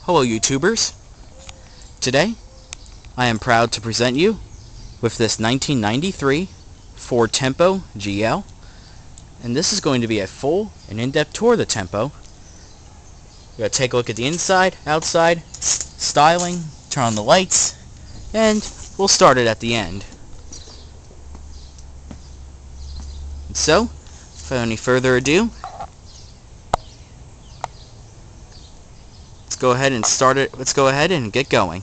Hello YouTubers. Today I am proud to present you with this 1993 Ford Tempo GL, and this is going to be a full and in-depth tour of the Tempo. We're going to take a look at the inside, outside, styling, turn on the lights, and we'll start it at the end. And so, without any further ado, let's go ahead and get going.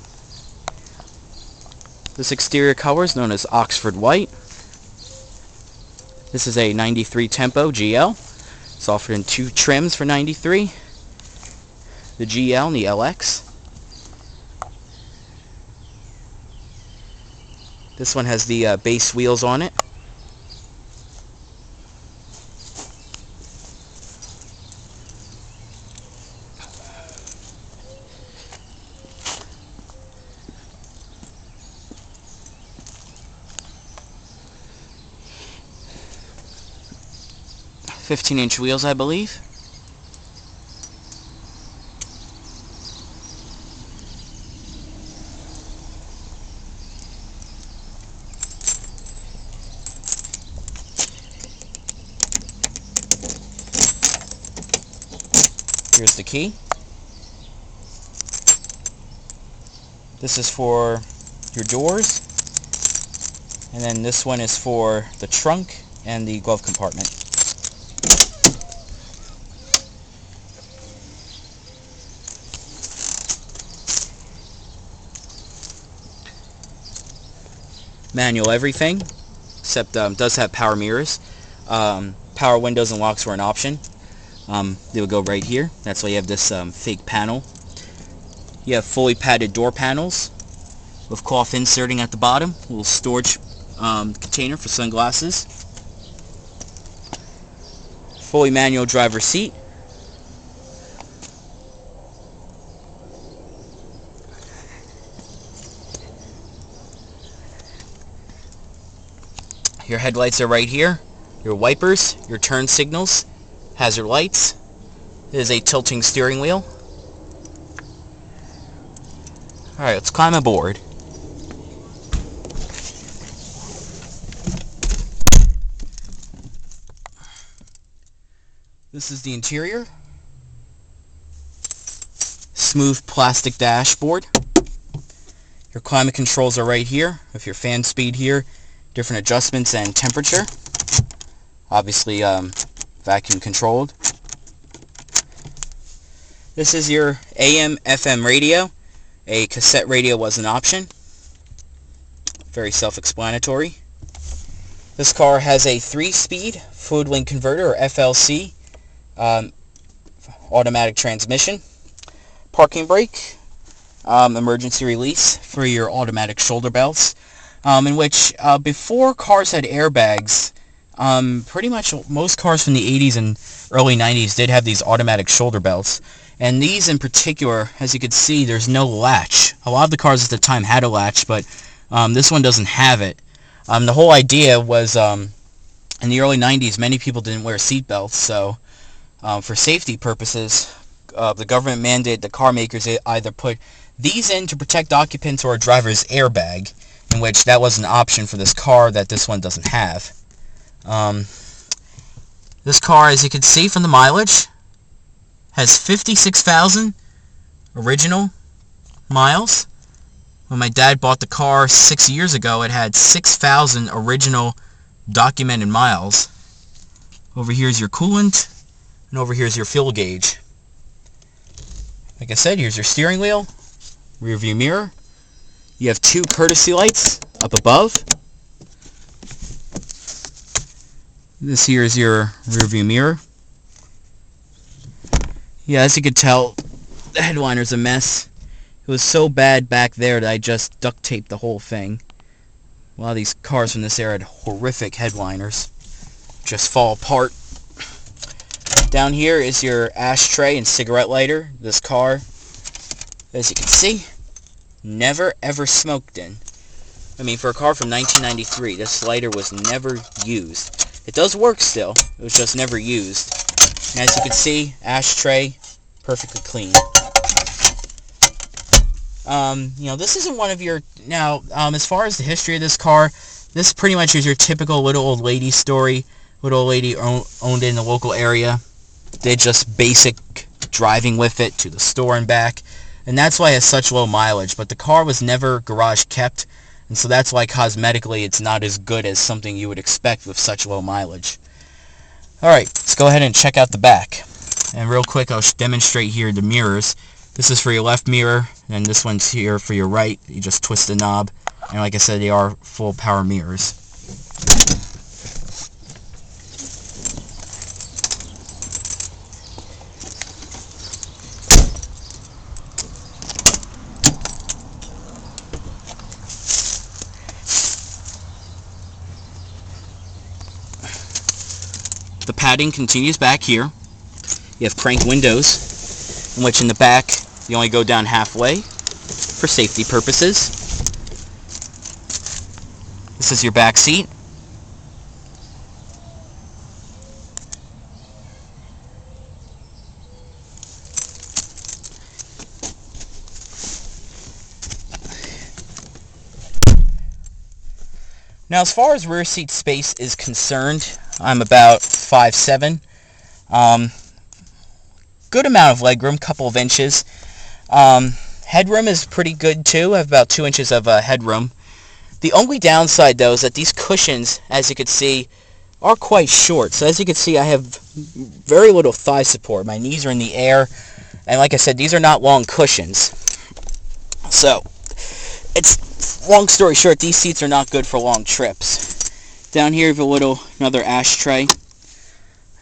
This exterior color is known as Oxford White. This is a 93 Tempo GL. It's offered in two trims for 93. The GL and the LX. This one has the base wheels on it. .15-inch wheels, I believe. Here's the key. This is for your doors, and then this one is for the trunk and the glove compartment. Manual everything, except does have power mirrors. Power windows and locks were an option. They would go right here. That's why you have this fake panel. You have fully padded door panels with cloth inserting at the bottom. A little storage container for sunglasses. Fully manual driver's seat. Your headlights are right here. Your wipers, your turn signals, hazard lights. It is a tilting steering wheel. Alright, let's climb aboard. This is the interior. Smooth plastic dashboard. Your climate controls are right here with your fan speed here. Different adjustments and temperature. Obviously vacuum controlled. This is your AM FM radio. A cassette radio was an option. Very self-explanatory. This car has a 3-speed fluid link converter, or FLC, automatic transmission, parking brake, emergency release for your automatic shoulder belts. In which before cars had airbags, pretty much most cars from the 80s and early 90s did have these automatic shoulder belts. And these in particular, as you can see, there's no latch. A lot of the cars at the time had a latch, but this one doesn't have it. The whole idea was, in the early 90s, many people didn't wear seat belts, so for safety purposes, the government mandated the car makers either put these in to protect occupants or a driver's airbag, in which that was an option for this car that this one doesn't have. This car, as you can see from the mileage, has 56,000 original miles. When my dad bought the car 6 years ago, it had 6,000 original documented miles. Over here is your coolant, and over here is your fuel gauge. Like I said, here's your steering wheel, rear view mirror. You have two courtesy lights up above. This here is your rear view mirror. Yeah, as you can tell, the headliner's a mess. It was so bad back there that I just duct taped the whole thing. A lot of these cars from this era had horrific headliners. Just fall apart. Down here is your ashtray and cigarette lighter. This car, as you can see, never ever smoked in. I mean, for a car from 1993, this lighter was never used. It does work still. It was just never used. And as you can see, ashtray, perfectly clean. This isn't one of your... Now, as far as the history of this car, this pretty much is your typical little old lady story. Little old lady owned it in the local area. Did just basic driving with it to the store and back. And that's why it has such low mileage. But the car was never garage kept. And so that's why cosmetically it's not as good as something you would expect with such low mileage. Alright, let's go ahead and check out the back. And real quick, I'll demonstrate here the mirrors. This is for your left mirror, and this one's here for your right. You just twist the knob, and like I said, they are full power mirrors. The padding continues back here. You have crank windows, in which in the back you only go down halfway for safety purposes. This is your back seat. Now, as far as rear seat space is concerned, I'm about 5'7". Good amount of legroom, couple of inches. Headroom is pretty good too. I have about 2 inches of headroom. The only downside though is that these cushions, as you can see, are quite short. So as you can see, I have very little thigh support. My knees are in the air, and like I said, these are not long cushions. So it's, long story short, these seats are not good for long trips. Down here you have another ashtray,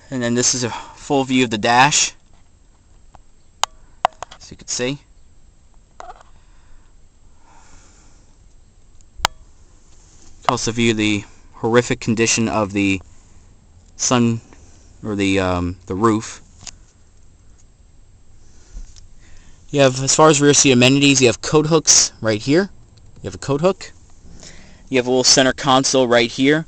and then this is a full view of the dash. As you can see. Also view the horrific condition of the sun, or the roof. You have, as far as rear seat amenities, you have coat hooks right here. You have a coat hook. You have a little center console right here.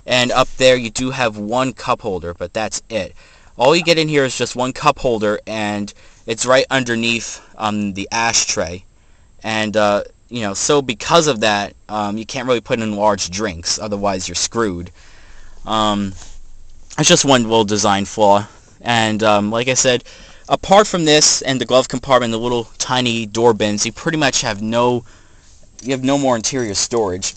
And up there you do have one cup holder, but that's it. All you get in here is just one cup holder, and it's right underneath the ashtray. And, so because of that, you can't really put in large drinks, otherwise you're screwed. It's just one little design flaw. And like I said, apart from this and the glove compartment, the little tiny door bins, you pretty much have no more interior storage.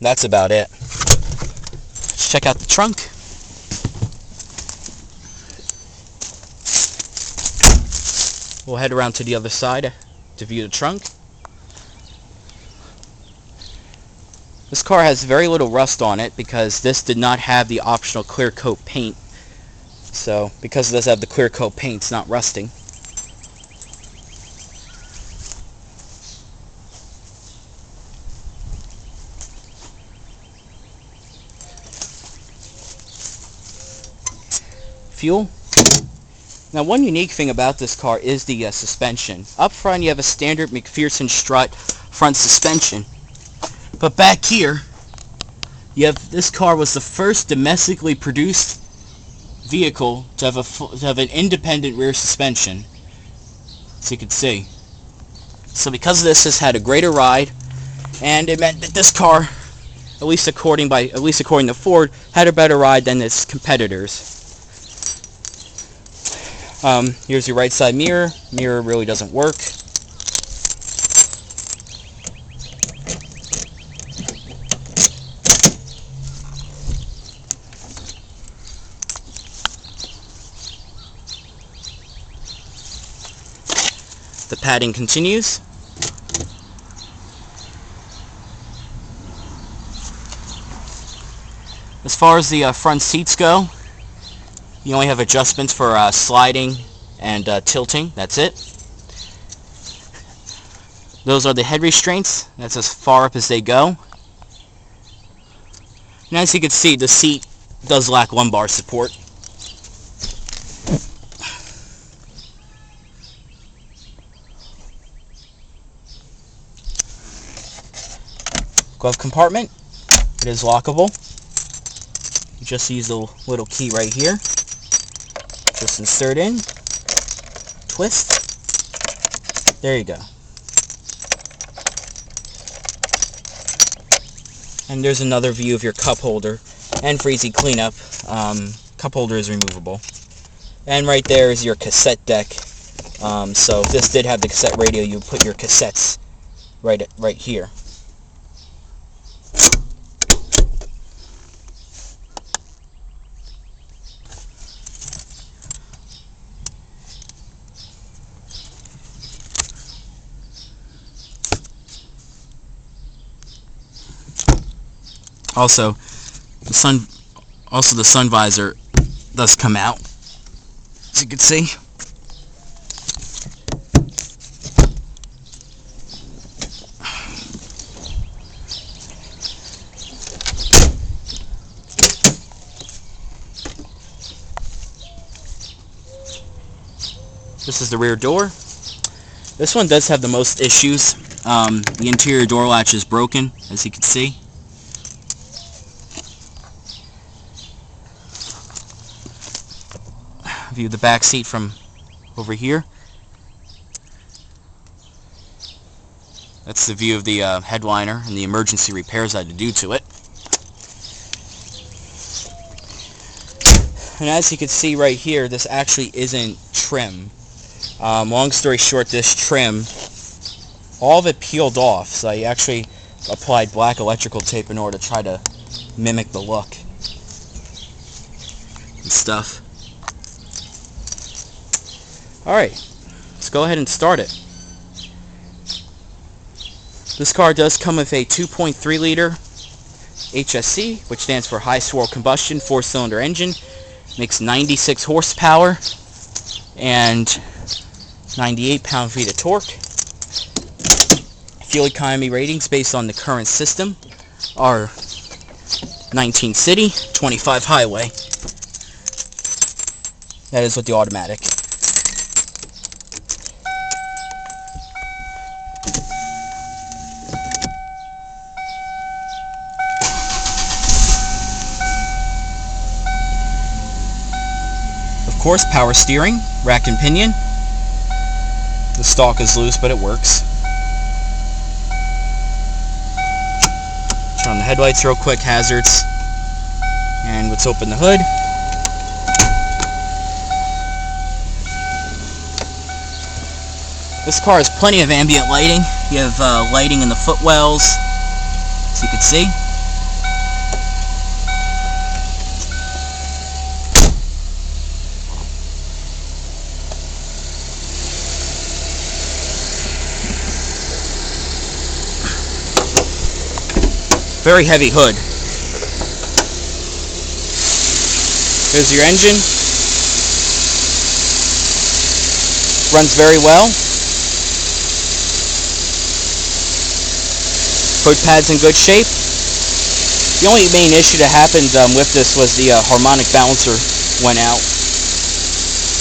That's about it. Let's check out the trunk. We'll head around to the other side to view the trunk. This car has very little rust on it because this did not have the optional clear coat paint. So, because it does have the clear coat paint, it's not rusting. Fuel. Now, one unique thing about this car is the suspension. Up front, you have a standard McPherson strut front suspension. But back here, you have, this car was the first domestically produced vehicle to have an independent rear suspension, as you can see. So because of this had a greater ride, and it meant that this car, at least according to Ford, had a better ride than its competitors. Here's your right side mirror. Mirror really doesn't work. The padding continues. As far as the front seats go, you only have adjustments for sliding and tilting. That's it. Those are the head restraints. That's as far up as they go. And as you can see, the seat does lack lumbar support. Glove compartment. It is lockable. You just use the little key right here. Just insert in. Twist. There you go. And there's another view of your cup holder. And for easy cleanup, cup holder is removable. And right there is your cassette deck. So if this did have the cassette radio, you would put your cassettes right here. Also, the sun visor does come out, as you can see. This is the rear door. This one does have the most issues. The interior door latch is broken, as you can see. View the back seat from over here. That's the view of the headliner and the emergency repairs I had to do to it. And as you can see right here, this actually isn't trim. Long story short, this trim, all of it peeled off, so I actually applied black electrical tape in order to try to mimic the look and stuff. Alright, let's go ahead and start it. This car does come with a 2.3 liter HSC, which stands for high swirl combustion, 4-cylinder engine. Makes 96 horsepower and 98 pound-feet of torque. Fuel economy ratings based on the current system are 19 city, 25 highway. That is with the automatic. Of course, power steering, rack and pinion. The stalk is loose, but it works. Turn on the headlights real quick, hazards. And let's open the hood. This car has plenty of ambient lighting. You have lighting in the footwells, as you can see. Very heavy hood. There's your engine. Runs very well. Hood pad's in good shape. The only main issue that happened with this was the harmonic balancer went out.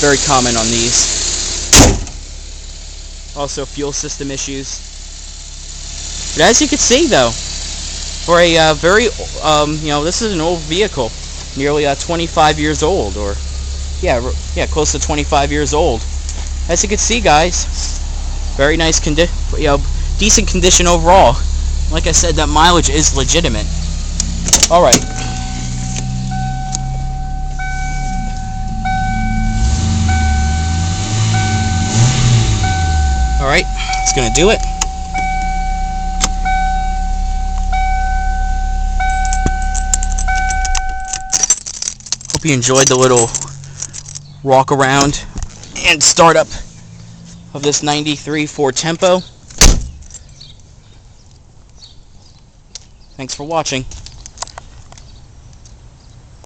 Very common on these. Also fuel system issues. But as you can see though, for a very, this is an old vehicle, nearly 25 years old, or yeah, close to 25 years old. As you can see, guys, very nice decent condition overall. Like I said, that mileage is legitimate. All right. All right, it's gonna do it. Hope you enjoyed the little walk around and startup of this 93 Ford Tempo. Thanks for watching.